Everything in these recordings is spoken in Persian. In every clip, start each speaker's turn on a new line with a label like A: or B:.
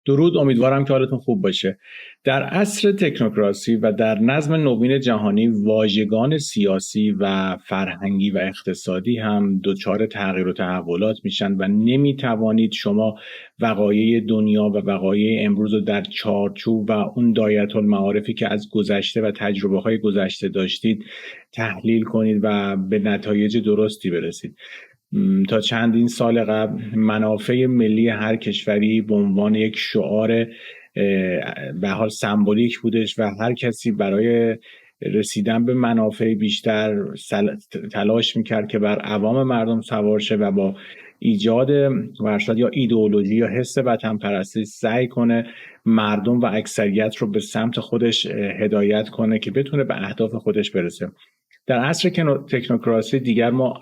A: درود، امیدوارم که حالتون خوب باشه. در عصر تکنوکراسی و در نظم نوین جهانی واژگان سیاسی و فرهنگی و اقتصادی هم دچار تغییر و تحولات میشن و نمیتوانید شما وقایع دنیا و وقایع امروز رو در چارچوب و اون دایره المعارفی که از گذشته و تجربه های گذشته داشتید تحلیل کنید و به نتایج درستی برسید. تا چندین سال قبل منافع ملی هر کشوری به عنوان یک شعار به حال سمبولیک بودش و هر کسی برای رسیدن به منافع بیشتر تلاش میکرد که بر عوام مردم سوار شه و با ایجاد ورشاد یا ایدئولوژی یا حس وطن پرستی سعی کنه مردم و اکثریت رو به سمت خودش هدایت کنه که بتونه به اهداف خودش برسه. در عصر تکنوکراسی دیگر ما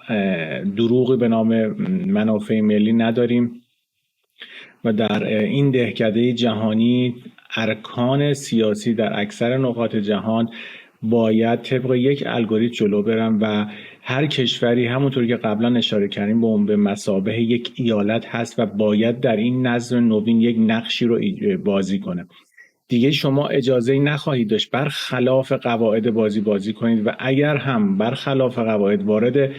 A: دروغی به نام منافع ملی نداریم و در این دهکده جهانی ارکان سیاسی در اکثر نقاط جهان باید طبق یک الگوریتم جلو برن و هر کشوری همونطور که قبلا اشاره کردیم به مثابه یک ایالت هست و باید در این نظم نوین یک نقشی رو بازی کنه. دیگه شما اجازه نخواهید داشت برخلاف قواعد بازی کنید و اگر هم برخلاف قواعد وارد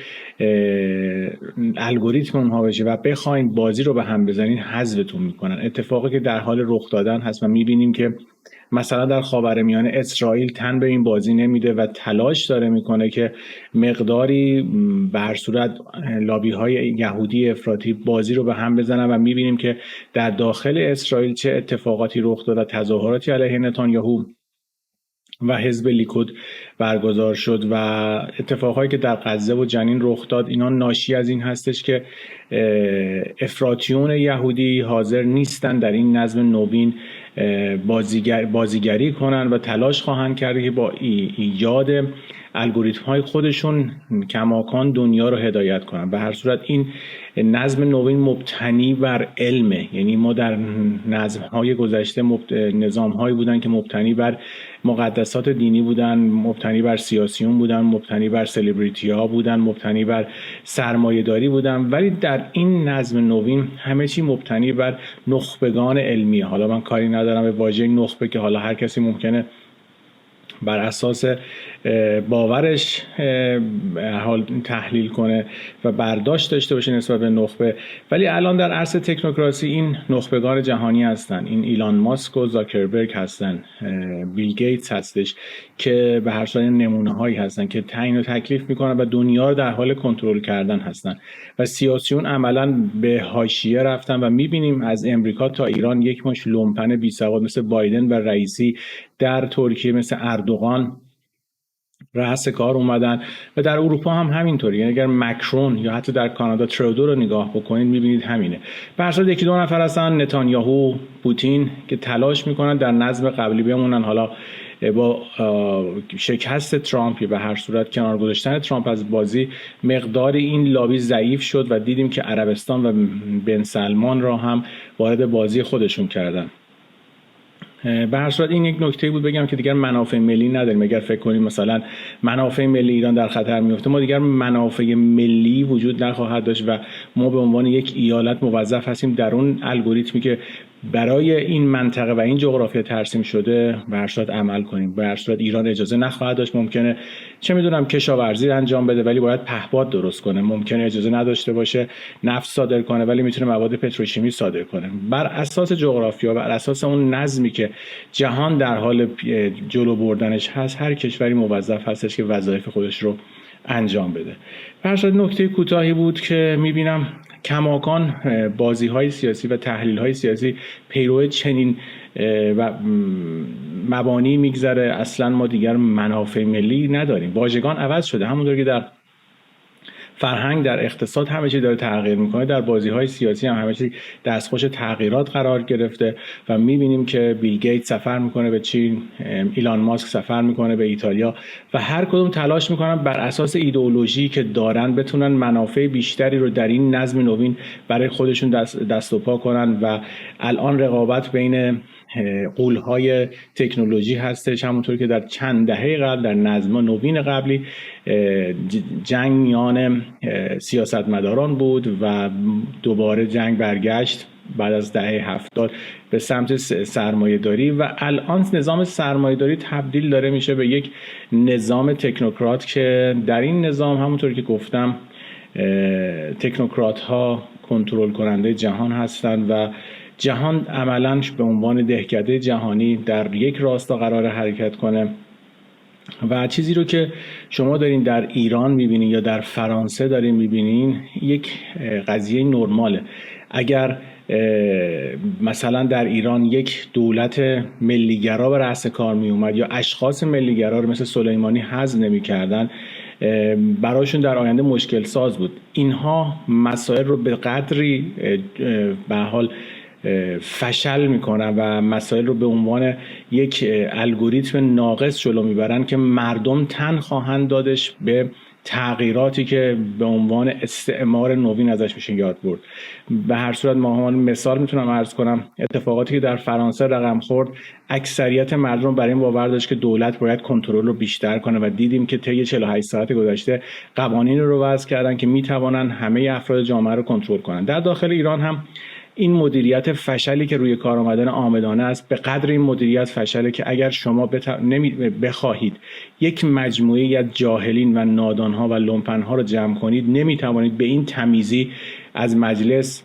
A: الگوریتم اونها بشه و بخواید بازی رو به هم بزنین حذفتون میکنن. اتفاقی که در حال رخ دادن هست و میبینیم که مثلا در خاورمیانه اسرائیل تن به این بازی نمیده و تلاش داره میکنه که مقداری به هر صورت لابی های یهودی افراطی بازی رو به هم بزنن و میبینیم که در داخل اسرائیل چه اتفاقاتی رخ داد و تظاهراتی علیه نتانیاهو و حزب لیکود برگزار شد و اتفاقهایی که در غزه و جنین رخ داد اینا ناشی از این هستش که افراطیون یهودی حاضر نیستن در این نظم نوین بازیگری کنن و تلاش خواهند کرد که با ایجاد الگوریتم های خودشون کماکان دنیا رو هدایت کنن. به هر صورت این نظم نوین مبتنی بر علمه، یعنی ما در نظم های گذشته نظام هایی بودن که مبتنی بر مقدسات دینی بودن، مبتنی بر سیاسیون بودن، مبتنی بر سلبریتی ها بودن، مبتنی بر سرمایه داری بودن، ولی در این نظم نوین همه چی مبتنی بر نخبگان علمیه. حالا من کاری ندارم به واژه نخبه که حالا هر کسی ممکنه بر اساس باورش حال تحلیل کنه و برداشت داشته باشه نسبت به نخبه، ولی الان در عصر تکنوکراسی این نخبگان جهانی هستن، این ایلان ماسک و زاکربرگ هستن، بیل گیتس هستش که به هر صورت نمونه هایی هستن که تعیین و تکلیف میکنن و دنیا رو در حال کنترل کردن هستن و سیاسیون عملا به حاشیه رفتن و میبینیم از امریکا تا ایران یک مش لومپن بی سواد مثل بایدن و رئیسی، در ترکیه مثل اردوغان رأس کار اومدن و در اروپا هم همینطوری. یعنی اگر مکرون یا حتی در کانادا ترودو رو نگاه بکنید میبینید همینه. به هر صورت یکی دو نفر هستن، نتانیاهو، پوتین، که تلاش میکنن در نظم قبلی بمونن. حالا با شکست ترامپ به هر صورت کنار گذاشتن ترامپ از بازی مقدار این لابی ضعیف شد و دیدیم که عربستان و بن سلمان را هم وارد بازی خودشون کردن. به هر صورت این یک نکته بود بگم که دیگر منافع ملی نداریم. اگر فکر کنیم مثلا منافع ملی ایران در خطر میفته، ما دیگر منافع ملی وجود نخواهد داشت و ما به عنوان یک ایالت موظف هستیم در اون الگوریتمی که برای این منطقه و این جغرافیا ترسیم شده به هر صورت عمل کنیم. به هر صورت ایران اجازه نخواهد داشت، ممکنه چه میدونم کشاورزی انجام بده ولی باید پهپاد درست کنه، ممکنه اجازه نداشته باشه نفت صادر کنه ولی میتونه مواد پتروشیمی صادر کنه. بر اساس جغرافیا، بر اساس اون نظمی که جهان در حال جلو بردنش هست، هر کشوری موظف هستش که وظایف خودش رو انجام بده. به هر صورت نکته کوتاهی بود که میبینم کماکان بازی‌های سیاسی و تحلیل‌های سیاسی پیرو چنین و مبانی میگذره. اصلا ما دیگر منافع ملی نداریم. واژگان عوض شده، همونطور که در فرهنگ، در اقتصاد همه چی داره تغییر میکنه، در بازی‌های سیاسی هم همه چی دستخوش تغییرات قرار گرفته و میبینیم که بیل گیت سفر میکنه به چین، ایلان ماسک سفر میکنه به ایتالیا و هر کدوم تلاش میکنن بر اساس ایدئولوژی که دارن بتونن منافع بیشتری رو در این نظم نوین برای خودشون دست و پا کنن و الان رقابت بین غول‌های تکنولوژی هستش. همونطور که در چند دهه قبل در نظم نوین قبلی جنگ میان سیاستمداران بود و دوباره جنگ برگشت بعد از دهه 70 به سمت سرمایه‌داری و الان نظام سرمایه‌داری تبدیل داره میشه به یک نظام تکنوکرات که در این نظام همونطور که گفتم تکنوکرات ها کنترل کننده جهان هستند و جهان عملاً به عنوان دهکده جهانی در یک راستا قرار حرکت کنه و چیزی رو که شما دارین در ایران میبینین یا در فرانسه دارین میبینین یک قضیه نرماله. اگر مثلا در ایران یک دولت ملیگرا به رأس کار می اومد یا اشخاص ملیگرا رو مثل سلیمانی حذف نمی‌کردن، براشون در آینده مشکل ساز بود. اینها مسائل رو به قدری به حال فشل میکنن و مسائل رو به عنوان یک الگوریتم ناقص جلو میبرن که مردم تن خواهند دادش به تغییراتی که به عنوان استعمار نوین ازش میشه یاد برد. به هر صورت ما مثال میتونم عرض کنم اتفاقاتی که در فرانسه رقم خورد، اکثریت مردم برای این باور داشت که دولت باید کنترل رو بیشتر کنه و دیدیم که طی 48 ساعت گذشته قوانین رو وضع کردن که میتوانن همه افراد جامعه رو کنترل کنن. در داخل ایران هم این مدیریت فشلی که روی کار آمدن عامدانه است به قدر این مدیریت فشله که اگر شما بخواهید یک مجموعه از جاهلین و نادانها و لومپنها رو جمع کنید، نمیتوانید به این تمیزی از مجلس،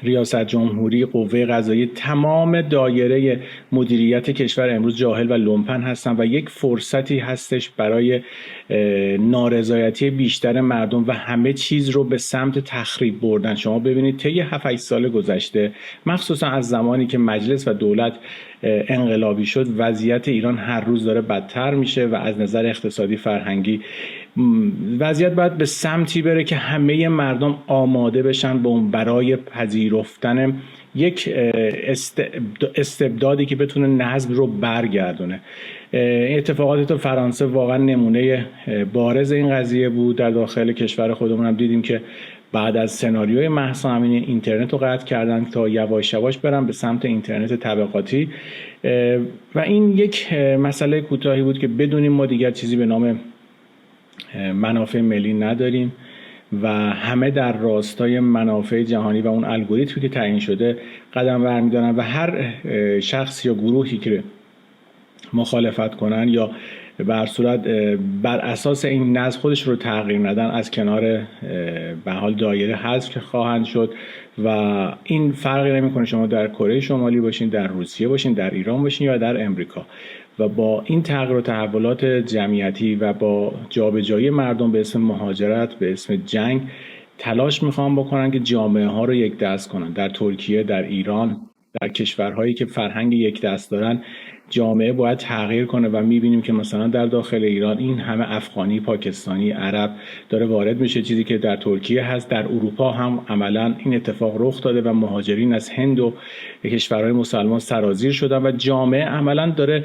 A: ریاست جمهوری، قوه قضاییه، تمام دایره مدیریت کشور امروز جاهل و لومپن هستن و یک فرصتی هستش برای نارضایتی بیشتر مردم و همه چیز رو به سمت تخریب بردن. شما ببینید طی 7-8 سال گذشته، مخصوصا از زمانی که مجلس و دولت انقلابی شد، وضعیت ایران هر روز داره بدتر میشه و از نظر اقتصادی، فرهنگی وضعیت باید به سمتی بره که همه مردم آماده بشن برای پذیرفتن یک استبدادی که بتونه نظم رو برگردونه. اتفاقات تو فرانسه واقعا نمونه بارز این قضیه بود. در داخل کشور خودمون هم دیدیم که بعد از سناریوی مهسا امینی اینترنت رو قطع کردن تا یواش یواش برن به سمت اینترنت طبقاتی و این یک مسئله کوتاهی بود که بدونیم ما دیگر چیزی به نام منافع ملی نداریم و همه در راستای منافع جهانی و اون الگوریتمی که تعیین شده قدم برمی‌دارن و هر شخص یا گروهی که مخالفت کنن یا به هر صورت بر اساس این نظم خودش رو تغییر ندن از کنار به حال دایره حذف خواهند شد و این فرقی نمی‌کنه شما در کره شمالی باشین، در روسیه باشین، در ایران باشین یا در امریکا. و با این تغییر و تحولات جمعیتی و با جابجایی مردم به اسم مهاجرت، به اسم جنگ، تلاش میخوان بکنن که جامعه ها رو یک دست کنن. در ترکیه، در ایران، در کشورهایی که فرهنگ یک دست دارن، جامعه باید تغییر کنه و میبینیم که مثلا در داخل ایران این همه افغانی، پاکستانی، عرب داره وارد میشه، چیزی که در ترکیه هست. در اروپا هم عملا این اتفاق رخ داده و مهاجرین از هند و کشورهای مسلمان سرازیر شدن و جامعه عملا داره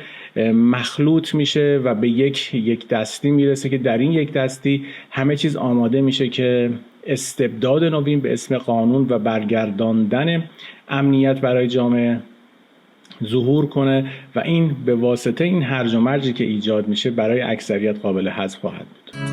A: مخلوط میشه و به یک دستی میرسه که در این یک دستی همه چیز آماده میشه که استبداد نوین به اسم قانون و برگرداندن امنیت برای جامعه ظهور کنه و این به واسطه این هرج و مرجی که ایجاد میشه برای اکثریت قابل حذف خواهد بود.